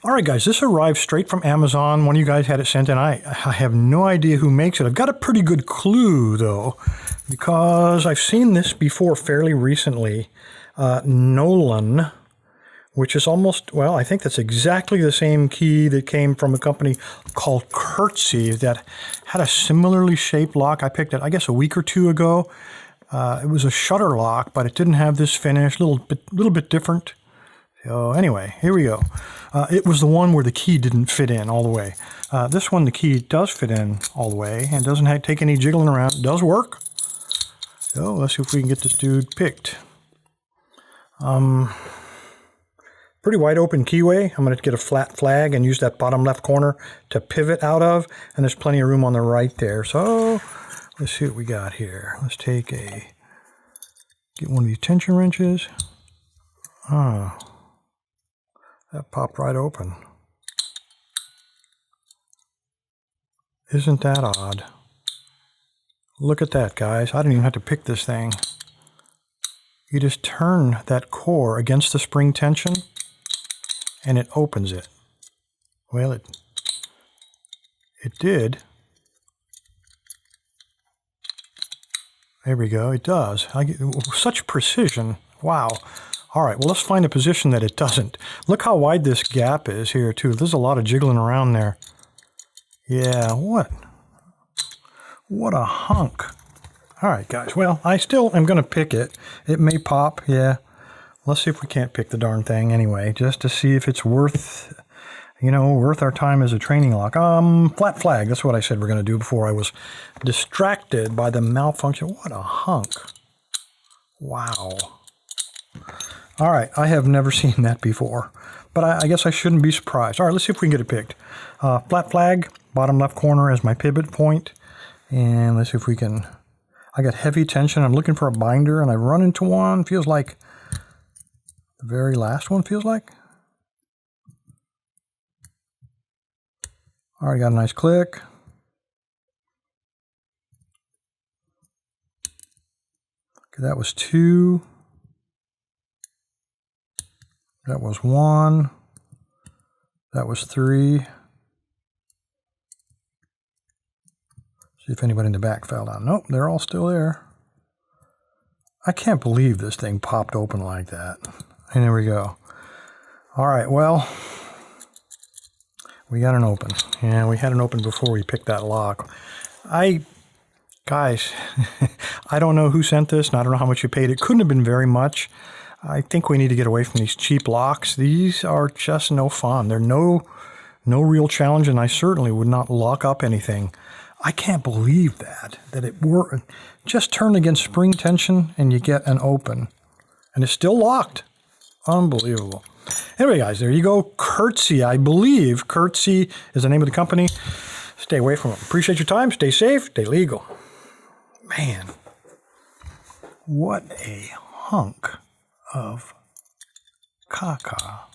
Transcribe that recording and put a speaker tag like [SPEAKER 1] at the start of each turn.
[SPEAKER 1] All right, guys, this arrived straight from Amazon. One of you guys had it sent in. I have no idea who makes it. I've got a pretty good clue, though, because I've seen this before fairly recently. Nolan, which is almost, well, I think that's exactly the same key that came from a company called Curtsy that had a similarly shaped lock. I picked it, I guess, a week or two ago. It was a shutter lock, but it didn't have this finish, little bit different. So anyway, here we go. It was the one where the key didn't fit in all the way. This one, the key does fit in all the way and doesn't take any jiggling around. It does work. So let's see if we can get this dude picked. Pretty wide open keyway. I'm going to get a flat flag and use that bottom left corner to pivot out of. And there's plenty of room on the right there. So let's see what we got here. Let's get one of these tension wrenches. Oh. That popped right open. Isn't that odd? Look at that, guys. I didn't even have to pick this thing. You just turn that core against the spring tension and it opens it. Well, it did. There we go. It does. I get such precision. Wow. All right, well, let's find a position that it doesn't. Look how wide this gap is here, too. There's a lot of jiggling around there. Yeah, what a hunk. All right, guys. Well, I still am going to pick it. It may pop, yeah. Let's see if we can't pick the darn thing anyway, just to see if it's worth our time as a training lock. Flat flag. That's what I said we're going to do before I was distracted by the malfunction. What a hunk. Wow. All right, I have never seen that before, but I guess I shouldn't be surprised. All right, let's see if we can get it picked. Flat flag, bottom left corner as my pivot point, and let's see if we can. I got heavy tension. I'm looking for a binder, and I've run into one. Feels like the very last one, feels like. All right, got a nice click. Okay, that was 2. That was 1. That was 3. See if anybody in the back fell down. Nope, they're all still there. I can't believe this thing popped open like that. And there we go. All right, well, we got an open. Yeah, we had an open before we picked that lock. Guys, I don't know who sent this, and I don't know how much you paid. It couldn't have been very much. I think we need to get away from these cheap locks. These are just no fun. They're no real challenge, and I certainly would not lock up anything. I can't believe that it worked. Just turn against spring tension, and you get an open. And it's still locked. Unbelievable. Anyway, guys, there you go. Curtsy, I believe. Curtsy is the name of the company. Stay away from them. Appreciate your time. Stay safe. Stay legal. Man, what a hunk of caca.